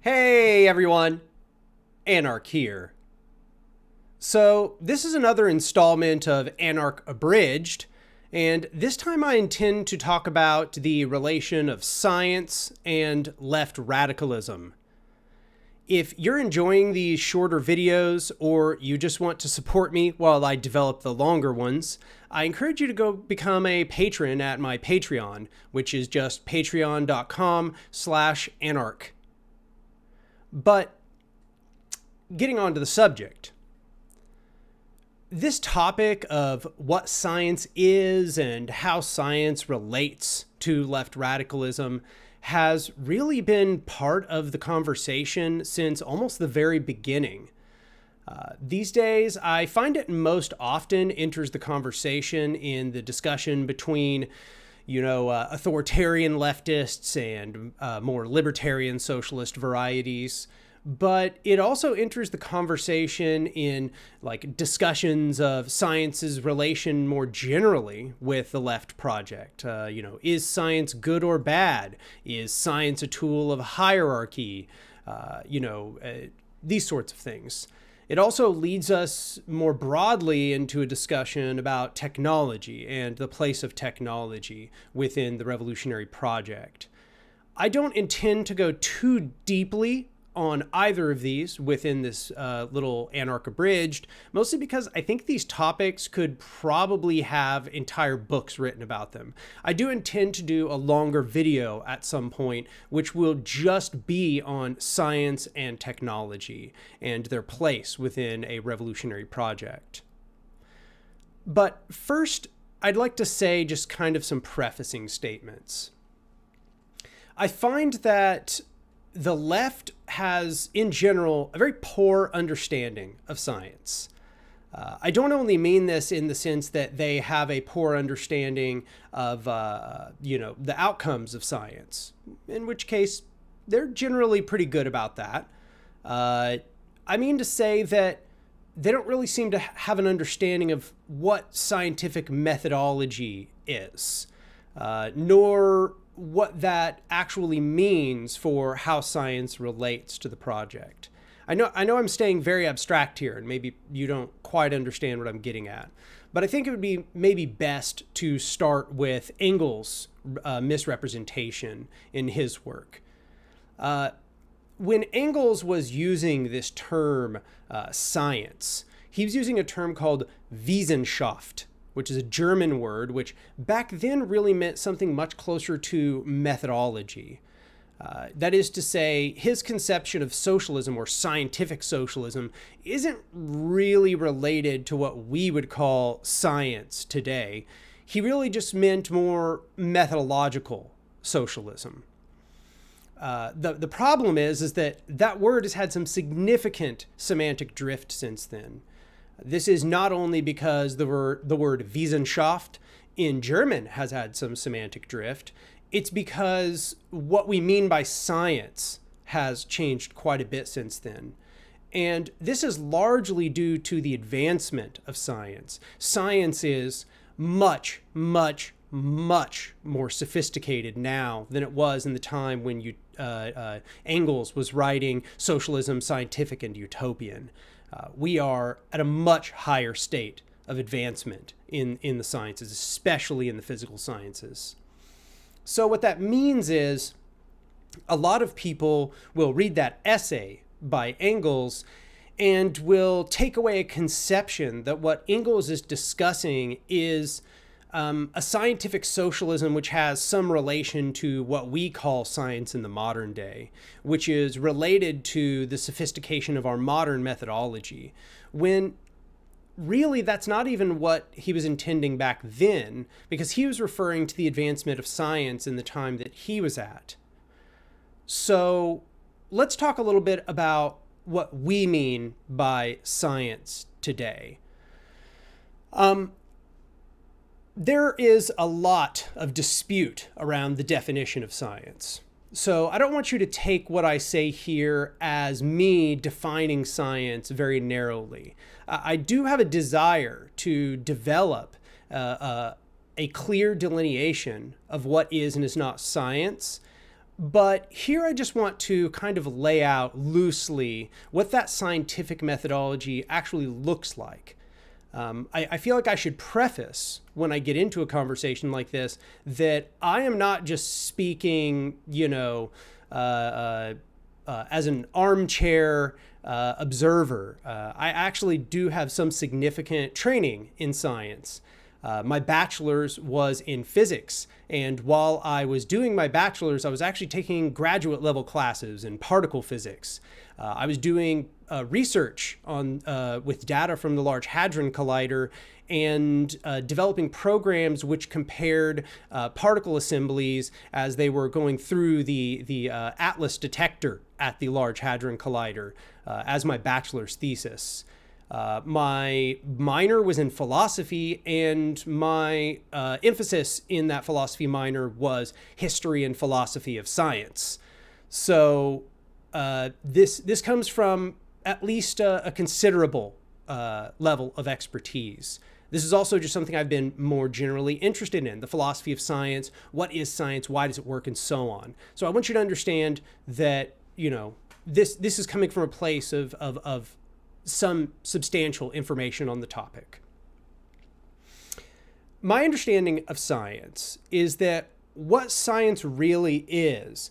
Hey everyone, Anarch here. So, this is another installment of Anarch Abridged, and this time I intend to talk about the relation of science and left radicalism. If you're enjoying these shorter videos or you just want to support me while I develop the longer ones, I encourage you to go become a patron at my Patreon, which is just patreon.com/anarch. But getting on to the subject, this topic of what science is and how science relates to left radicalism has really been part of the conversation since almost the very beginning. These days, I find it most often enters the conversation in the discussion between authoritarian leftists and more libertarian socialist varieties. But it also enters the conversation in like discussions of science's relation more generally with the left project. Is science good or bad? Is science a tool of hierarchy? These sorts of things. It also leads us more broadly into a discussion about technology and the place of technology within the revolutionary project. I don't intend to go too deeply on either of these within this little Anarch Abridged, mostly because I think these topics could probably have entire books written about them. I do intend to do a longer video at some point, which will just be on science and technology and their place within a revolutionary project. But first, I'd like to say just kind of some prefacing statements. I find that the left has, in general, a very poor understanding of science. I don't only mean this in the sense that they have a poor understanding of, the outcomes of science, in which case they're generally pretty good about that. I mean to say that they don't really seem to have an understanding of what scientific methodology is, nor what that actually means for how science relates to the project. I know I'm staying very abstract here, and maybe you don't quite understand what I'm getting at. But I think it would be maybe best to start with Engels' misrepresentation in his work. When Engels was using this term science, he was using a term called Wissenschaft, which is a German word, which back then really meant something much closer to methodology. That is to say, his conception of socialism or scientific socialism isn't really related to what we would call science today. He really just meant more methodological socialism. The problem is that word has had some significant semantic drift since then. This is not only because the word Wissenschaft in German has had some semantic drift, it's because what we mean by science has changed quite a bit since then. And this is largely due to the advancement of science. Science is much, much, much more sophisticated now than it was in the time when Engels was writing Socialism, Scientific, and Utopian. We are at a much higher state of advancement in the sciences, especially in the physical sciences. So what that means is a lot of people will read that essay by Engels and will take away a conception that what Engels is discussing is a scientific socialism which has some relation to what we call science in the modern day, which is related to the sophistication of our modern methodology, when really that's not even what he was intending back then, because he was referring to the advancement of science in the time that he was at. So let's talk a little bit about what we mean by science today. There is a lot of dispute around the definition of science. So I don't want you to take what I say here as me defining science very narrowly. I do have a desire to develop a clear delineation of what is and is not science, But here I just want to kind of lay out loosely what that scientific methodology actually looks like. I feel like I should preface when I get into a conversation like this that I am not just speaking, as an armchair observer. I actually do have some significant training in science. My bachelor's was in physics, and while I was doing my bachelor's, I was actually taking graduate level classes in particle physics. I was doing research on with data from the Large Hadron Collider and developing programs which compared particle assemblies as they were going through the Atlas detector at the Large Hadron Collider as my bachelor's thesis. My minor was in philosophy, and my emphasis in that philosophy minor was history and philosophy of science. So this comes from at least a considerable level of expertise. This is also just something I've been more generally interested in, the philosophy of science, what is science, why does it work, and so on. So I want you to understand that, this is coming from a place of some substantial information on the topic. My understanding of science is that what science really is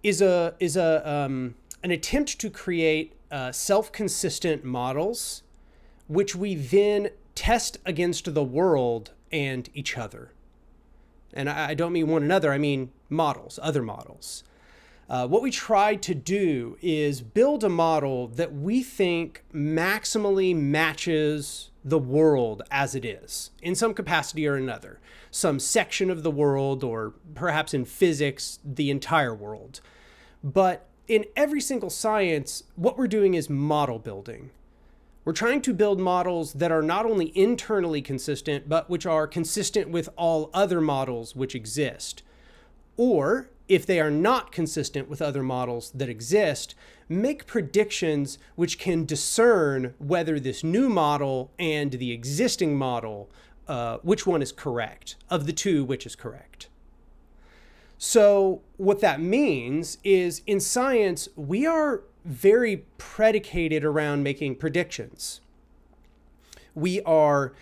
an attempt to create self-consistent models, which we then test against the world and each other. And I don't mean one another, I mean models, other models. What we try to do is build a model that we think maximally matches the world as it is, in some capacity or another, some section of the world, or perhaps in physics, the entire world. But in every single science, what we're doing is model building. We're trying to build models that are not only internally consistent, but which are consistent with all other models which exist. Or, if they are not consistent with other models that exist, make predictions which can discern whether this new model and the existing model, which one is correct, of the two, which is correct. So what that means is in science, we are very predicated around making predictions. We are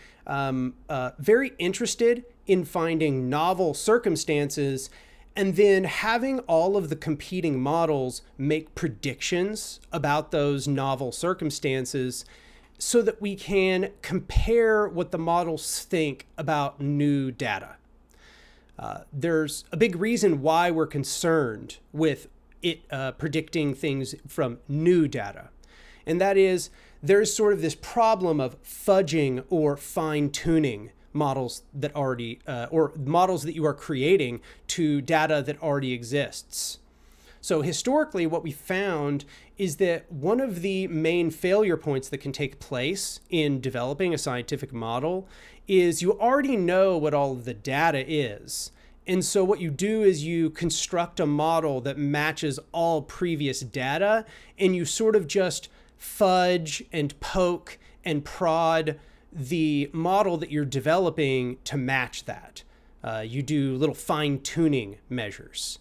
very interested in finding novel circumstances and then having all of the competing models make predictions about those novel circumstances so that we can compare what the models think about new data. There's a big reason why we're concerned with it predicting things from new data. And that is, there's sort of this problem of fudging or fine-tuning models that already, or models that you are creating to data that already exists. So historically, what we found is that one of the main failure points that can take place in developing a scientific model is you already know what all of the data is. And so what you do is you construct a model that matches all previous data, and you sort of just fudge and poke and prod the model that you're developing to match that. You do little fine-tuning measures.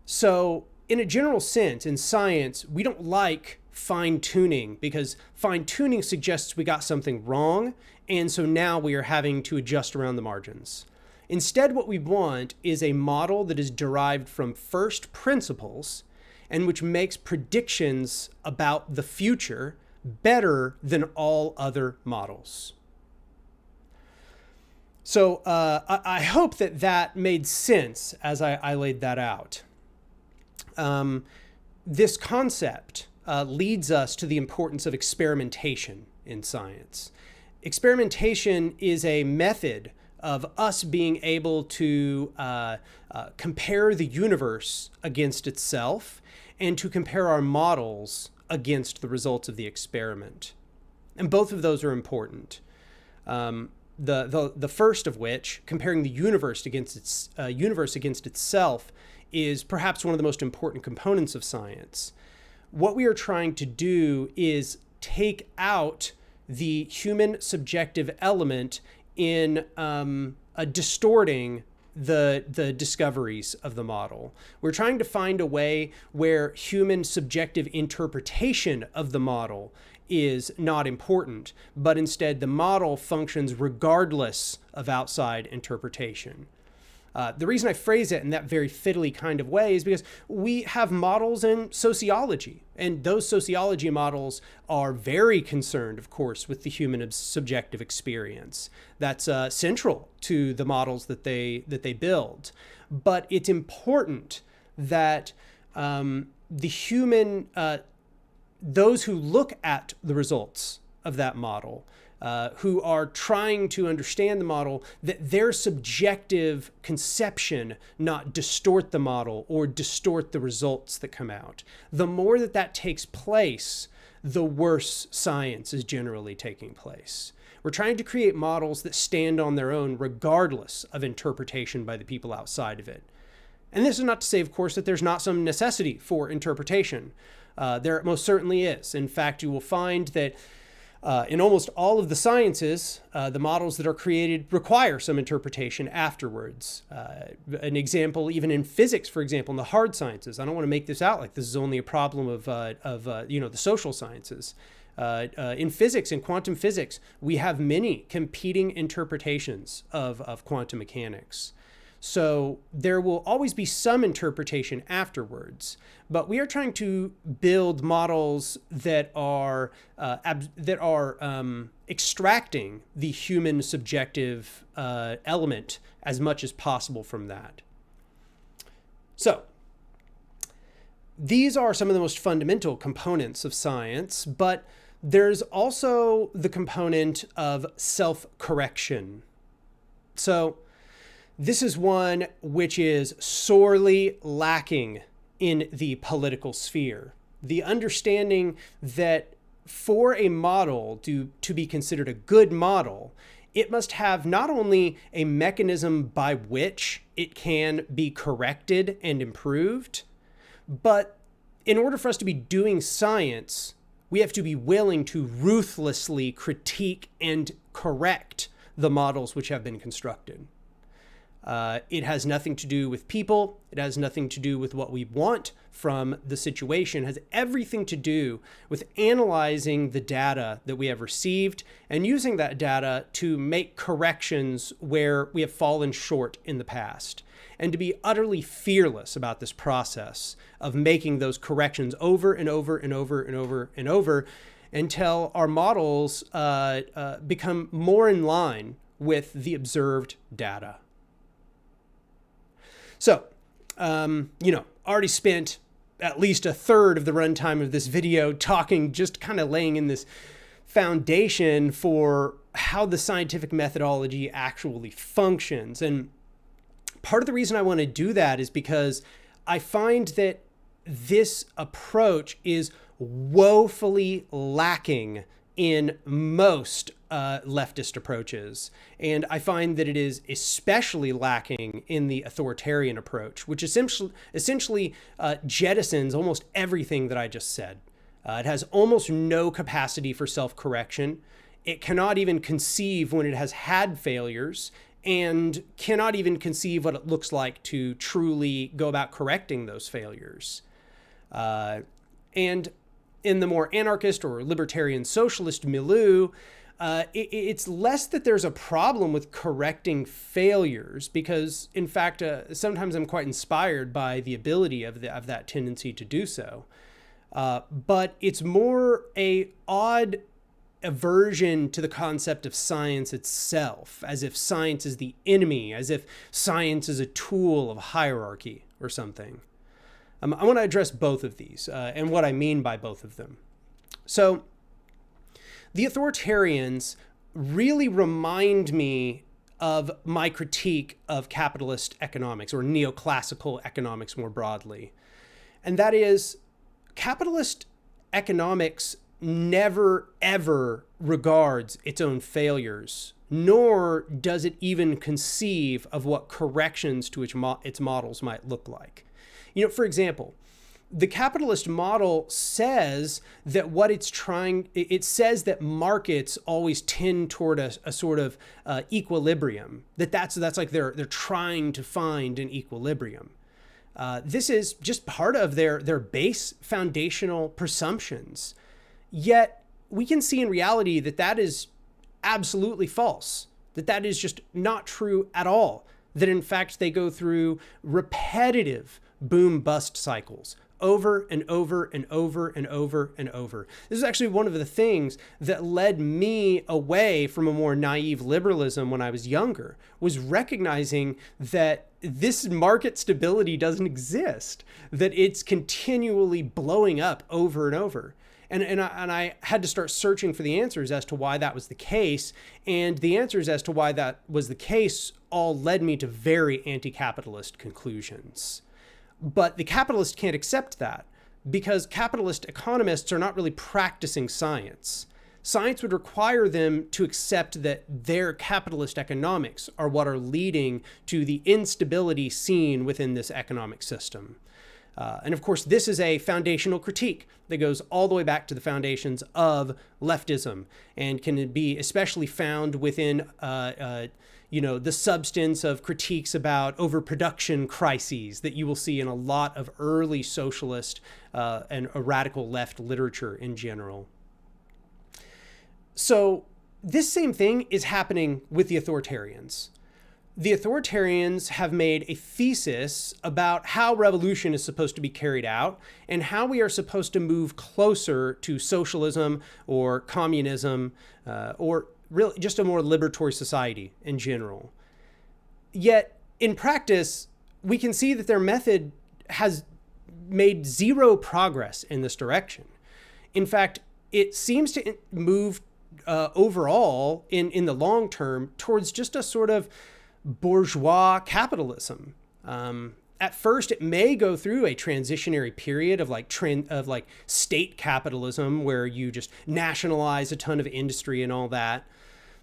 So in a general sense, in science, we don't like fine-tuning because fine-tuning suggests we got something wrong, and so now we are having to adjust around the margins. Instead, what we want is a model that is derived from first principles and which makes predictions about the future better than all other models. So I hope that made sense as I laid that out. This concept leads us to the importance of experimentation in science. Experimentation is a method of us being able to compare the universe against itself and to compare our models against the results of the experiment. And both of those are important. The first of which, comparing the universe against itself, is perhaps one of the most important components of science. What we are trying to do is take out the human subjective element in distorting the discoveries of the model. We're trying to find a way where human subjective interpretation of the model is not important, but instead the model functions regardless of outside interpretation. The reason I phrase it in that very fiddly kind of way is because we have models in sociology, and those sociology models are very concerned, of course, with the human subjective experience. That's central to the models that they build. But it's important that the human, those who look at the results of that model, who are trying to understand the model, that their subjective conception not distort the model or distort the results that come out. The more that takes place, the worse science is generally taking place. We're trying to create models that stand on their own regardless of interpretation by the people outside of it. And this is not to say, of course, that there's not some necessity for interpretation. There most certainly is. In fact, you will find that in almost all of the sciences, the models that are created require some interpretation afterwards. An example, even in physics, for example, in the hard sciences, I don't want to make this out like this is only a problem of the social sciences. In physics, in quantum physics, we have many competing interpretations of quantum mechanics. So there will always be some interpretation afterwards, but we are trying to build models that are extracting the human subjective element as much as possible from that. So these are some of the most fundamental components of science, but there's also the component of self-correction. So this is one which is sorely lacking in the political sphere. The understanding that for a model to be considered a good model, it must have not only a mechanism by which it can be corrected and improved, but in order for us to be doing science, we have to be willing to ruthlessly critique and correct the models which have been constructed. It has nothing to do with people. It has nothing to do with what we want from the situation. It has everything to do with analyzing the data that we have received and using that data to make corrections where we have fallen short in the past, and to be utterly fearless about this process of making those corrections over and over and over and over and over until our models become more in line with the observed data. So, already spent at least a third of the runtime of this video talking, just kind of laying in this foundation for how the scientific methodology actually functions. And part of the reason I want to do that is because I find that this approach is woefully lacking in most leftist approaches. And I find that it is especially lacking in the authoritarian approach, which essentially jettisons almost everything that I just said. It has almost no capacity for self-correction. It cannot even conceive when it has had failures, and cannot even conceive what it looks like to truly go about correcting those failures. And in the more anarchist or libertarian socialist milieu, it's less that there's a problem with correcting failures, because in fact, sometimes I'm quite inspired by the ability of that tendency to do so. But it's more a odd aversion to the concept of science itself, as if science is the enemy, as if science is a tool of hierarchy or something. I want to address both of these and what I mean by both of them. So the authoritarians really remind me of my critique of capitalist economics, or neoclassical economics more broadly. And that is, capitalist economics never, ever regards its own failures, nor does it even conceive of what corrections to its models might look like. For example, The capitalist model says that it says that markets always tend toward a sort of equilibrium, that's like they're trying to find an equilibrium. This is just part of their base foundational presumptions. Yet we can see in reality that is absolutely false, that is just not true at all, that in fact they go through repetitive boom-bust cycles over and over and over and over and over. This is actually one of the things that led me away from a more naive liberalism when I was younger, was recognizing that this market stability doesn't exist, that it's continually blowing up over and over. And I had to start searching for the answers as to why that was the case. And the answers as to why that was the case all led me to very anti-capitalist conclusions. But the capitalist can't accept that, because capitalist economists are not really practicing science. Science would require them to accept that their capitalist economics are what are leading to the instability seen within this economic system. And of course, this is a foundational critique that goes all the way back to the foundations of leftism, and can be especially found within the substance of critiques about overproduction crises that you will see in a lot of early socialist and radical left literature in general. So this same thing is happening with the authoritarians. The authoritarians have made a thesis about how revolution is supposed to be carried out and how we are supposed to move closer to socialism or communism or really just a more liberatory society in general. Yet in practice, we can see that their method has made zero progress in this direction. In fact, it seems to move overall in the long term towards just a sort of bourgeois capitalism. At first, it may go through a transitionary period of like state capitalism, where you just nationalize a ton of industry and all that.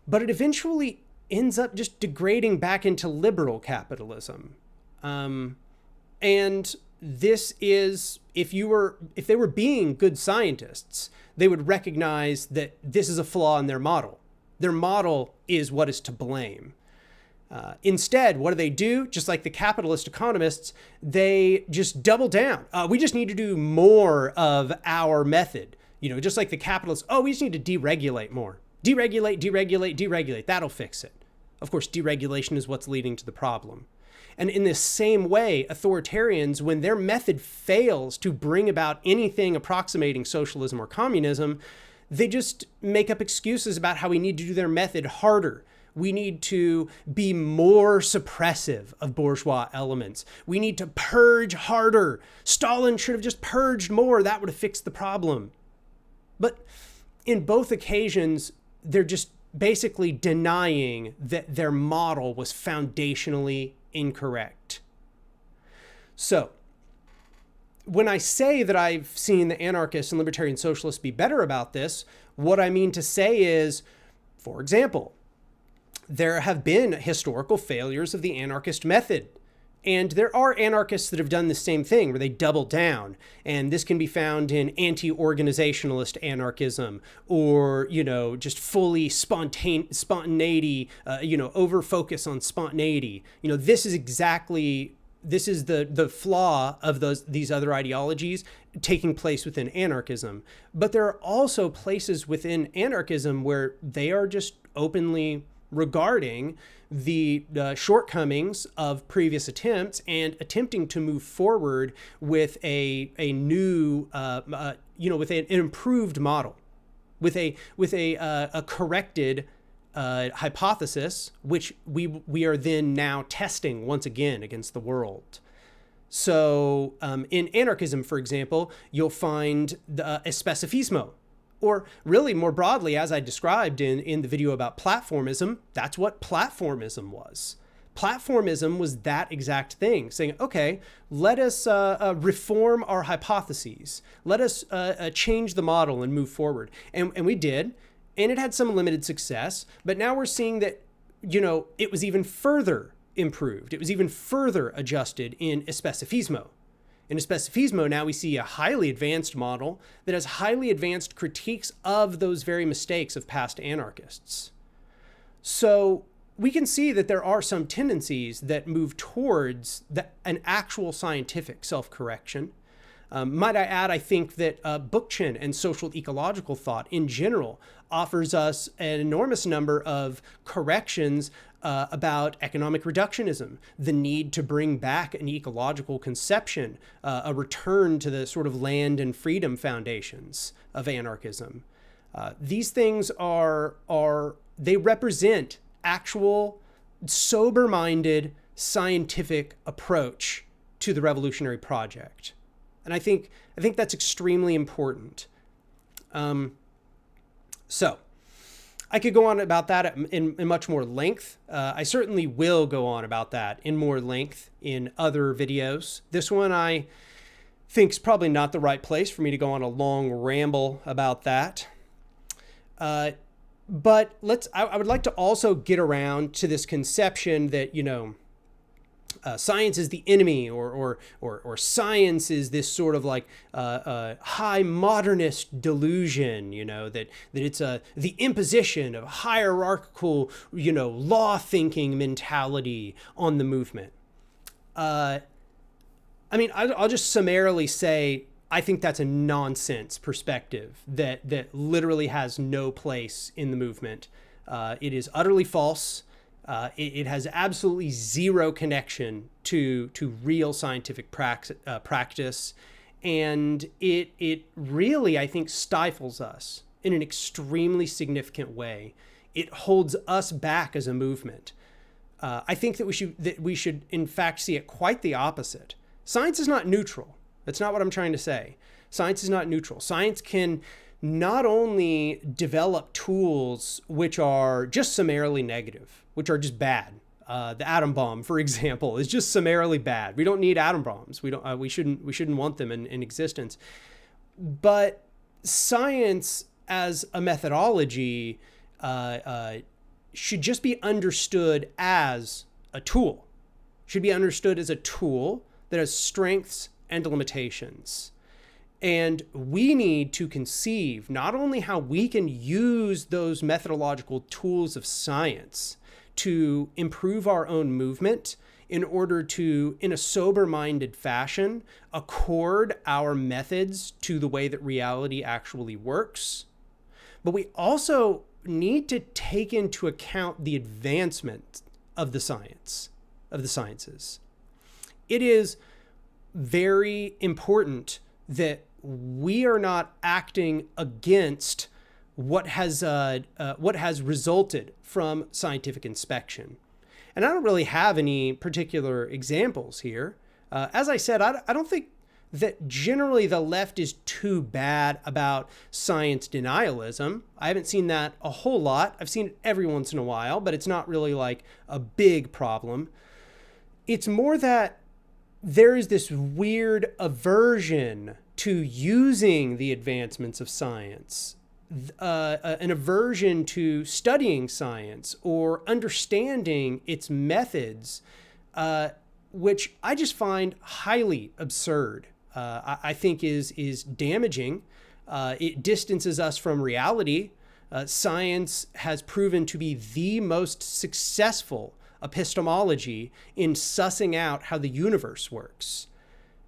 But it eventually ends up just degrading back into liberal capitalism. And this is, if they were being good scientists, they would recognize that this is a flaw in their model. Their model is what is to blame. Instead, what do? Just like the capitalist economists, they just double down. We just need to do more of our method. Just like the capitalists, we just need to deregulate more. Deregulate. That'll fix it. Of course, deregulation is what's leading to the problem. And in the same way, authoritarians, when their method fails to bring about anything approximating socialism or communism, they just make up excuses about how we need to do their method harder. We need to be more suppressive of bourgeois elements. We need to purge harder. Stalin should have just purged more. That would have fixed the problem. But in both occasions, they're just basically denying that their model was foundationally incorrect. So, when I say that I've seen the anarchists and libertarian socialists be better about this, what I mean to say is, for example, there have been historical failures of the anarchist method. And there are anarchists that have done the same thing, where they double down. And this can be found in anti-organizationalist anarchism, or, just fully spontaneity, over-focus on spontaneity. This is the flaw of these other ideologies taking place within anarchism. But there are also places within anarchism where they are just openly regarding the shortcomings of previous attempts and attempting to move forward with a new, with an improved model, with a corrected hypothesis, which we are then now testing once again against the world. So in anarchism, for example, you'll find the especifismo. Or really more broadly, as I described in the video about platformism, that's what platformism was. Platformism was that exact thing, saying, okay, let us reform our hypotheses. Let us change the model and move forward. And we did, and it had some limited success, but now we're seeing that, it was even further improved. It was even further adjusted in especifismo. In a specifismo, now we see a highly advanced model that has highly advanced critiques of those very mistakes of past anarchists. So we can see that there are some tendencies that move towards an actual scientific self-correction. Might I add, I think that Bookchin and social ecological thought in general offers us an enormous number of corrections about economic reductionism, the need to bring back an ecological conception, a return to the sort of land and freedom foundations of anarchism. These things they represent actual sober-minded scientific approach to the revolutionary project. And I think that's extremely important. So I could go on about that in much more length. I certainly will go on about that in more length in other videos. This one I think is probably not the right place for me to go on a long ramble about that. But I would like to also get around to this conception that, science is the enemy, or science is this sort of like high modernist delusion, that it's the imposition of hierarchical, law thinking mentality on the movement. I'll just summarily say, I think that's a nonsense perspective that literally has no place in the movement. It is utterly false. It has absolutely zero connection to real scientific practice. And it really, I think, stifles us in an extremely significant way. It holds us back as a movement. I think that we should, in fact, see it quite the opposite. Science is not neutral. That's not what I'm trying to say. Science is not neutral. Science can not only develop tools which are just summarily negative, which are just bad. The atom bomb, for example, is just summarily bad. We don't need atom bombs. We shouldn't want them in existence. But science as a methodology should just be understood as a tool. Should be understood as a tool that has strengths and limitations. And we need to conceive not only how we can use those methodological tools of science to improve our own movement in order to, in a sober-minded fashion, accord our methods to the way that reality actually works, but we also need to take into account the advancement of the sciences. It is very important that we are not acting against what has resulted from scientific inspection. And I don't really have any particular examples here. As I said, I don't think that generally the left is too bad about science denialism. I haven't seen that a whole lot. I've seen it every once in a while, but it's not really like a big problem. It's more that there is this weird aversion to using the advancements of science, an aversion to studying science or understanding its methods, which I just find highly absurd. I think is damaging. It distances us from reality. Science has proven to be the most successful epistemology in sussing out how the universe works.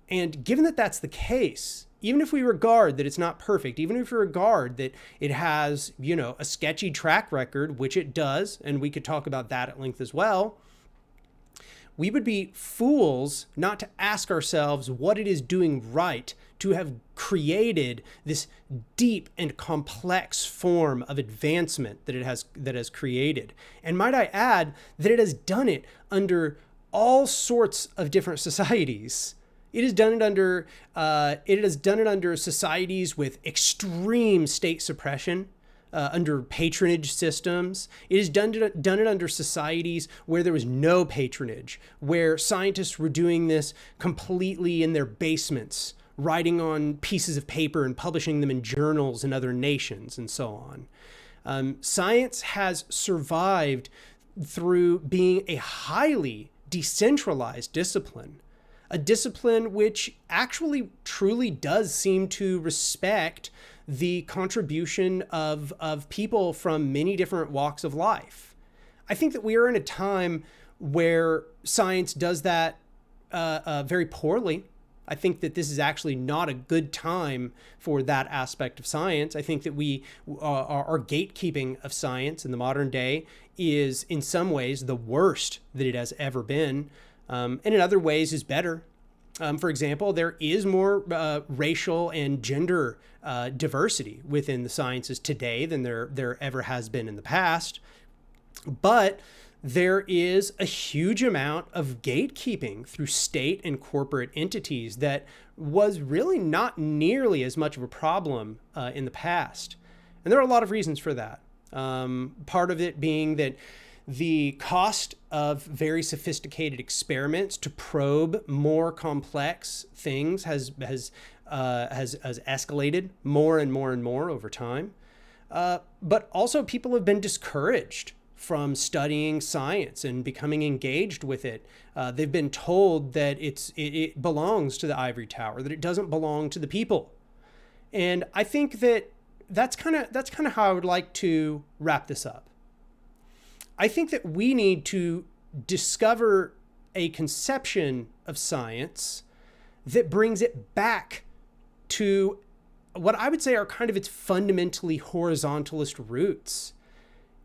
And given that that's the case, even if we regard that it's not perfect, even if we regard that it has, a sketchy track record, which it does, and we could talk about that at length as well, we would be fools not to ask ourselves what it is doing right to have created this deep and complex form of advancement that it has created. And might I add that it has done it under all sorts of different societies. It has done it under societies with extreme state suppression, under patronage systems. It has done it under societies where there was no patronage, where scientists were doing this completely in their basements, writing on pieces of paper and publishing them in journals in other nations, and so on. Science has survived through being a highly decentralized discipline. a discipline which actually truly does seem to respect the contribution of people from many different walks of life. I think that we are in a time where science does that very poorly. I think that this is actually not a good time for that aspect of science. I think that our gatekeeping of science in the modern day is in some ways the worst that it has ever been, and in other ways is better. For example, there is more racial and gender diversity within the sciences today than there ever has been in the past. But there is a huge amount of gatekeeping through state and corporate entities that was really not nearly as much of a problem in the past. And there are a lot of reasons for that. Part of it being that the cost of very sophisticated experiments to probe more complex things has escalated more and more and more over time. But also people have been discouraged from studying science and becoming engaged with it. They've been told that it belongs to the ivory tower, that it doesn't belong to the people. And I think that that's kind of how I would like to wrap this up. I think that we need to discover a conception of science that brings it back to what I would say are kind of its fundamentally horizontalist roots.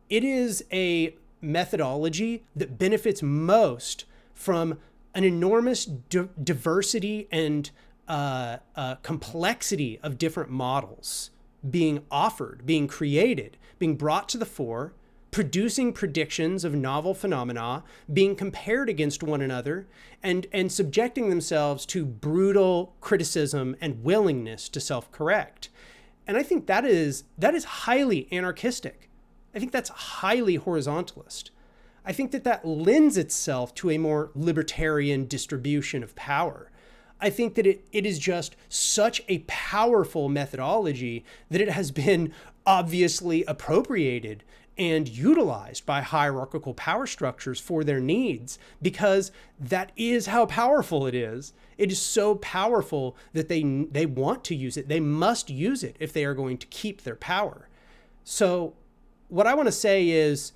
It is a methodology that benefits most from an enormous diversity and complexity of different models being offered, being created, being brought to the fore, producing predictions of novel phenomena, being compared against one another, and subjecting themselves to brutal criticism and willingness to self-correct. And I think that is highly anarchistic. I think that's highly horizontalist. I think that lends itself to a more libertarian distribution of power. I think that it is just such a powerful methodology that it has been obviously appropriated and utilized by hierarchical power structures for their needs, because that is how powerful it is. It is so powerful that they want to use it. They must use it if they are going to keep their power. So what I want to say is,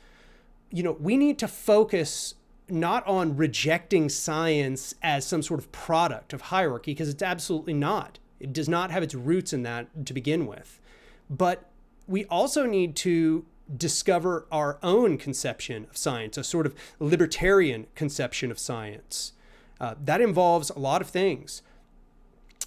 we need to focus not on rejecting science as some sort of product of hierarchy, because it's absolutely not. It does not have its roots in that to begin with. But we also need to discover our own conception of science, a sort of libertarian conception of science. That involves a lot of things.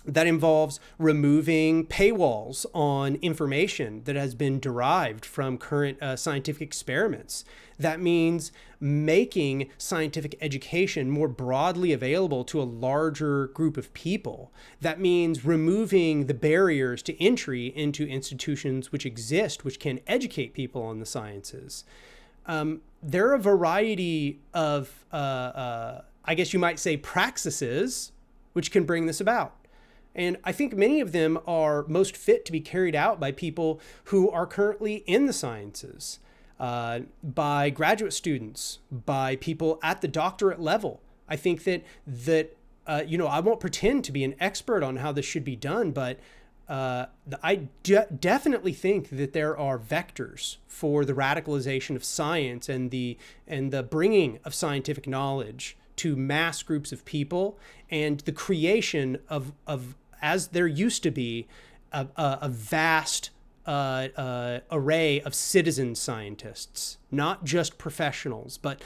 That involves removing paywalls on information that has been derived from current scientific experiments. That means making scientific education more broadly available to a larger group of people. That means removing the barriers to entry into institutions which exist, which can educate people on the sciences. There are a variety of, I guess you might say, praxis which can bring this about. And I think many of them are most fit to be carried out by people who are currently in the sciences, by graduate students, by people at the doctorate level. I think that I won't pretend to be an expert on how this should be done, but I definitely think that there are vectors for the radicalization of science and the bringing of scientific knowledge to mass groups of people, and the creation of as there used to be, a vast array of citizen scientists, not just professionals, but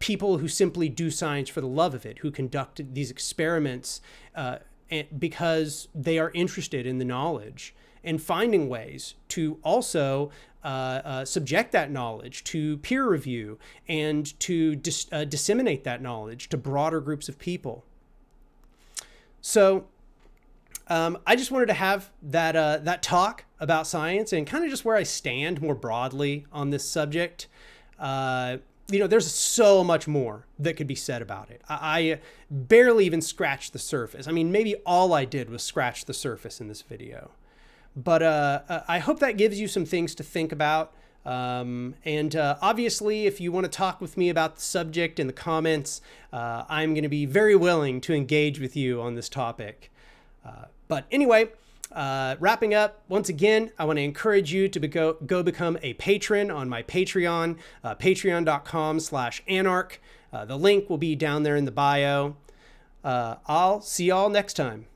people who simply do science for the love of it, who conduct these experiments because they are interested in the knowledge, and finding ways to also subject that knowledge to peer review and to disseminate that knowledge to broader groups of people. So I just wanted to have that talk about science and kind of just where I stand more broadly on this subject. There's so much more that could be said about it. I barely even scratched the surface. I mean, maybe all I did was scratch the surface in this video. But I hope that gives you some things to think about. And obviously, if you want to talk with me about the subject in the comments, I'm going to be very willing to engage with you on this topic. But anyway, wrapping up, once again, I want to encourage you to go become a patron on my Patreon, patreon.com/anarch. The link will be down there in the bio. I'll see y'all next time.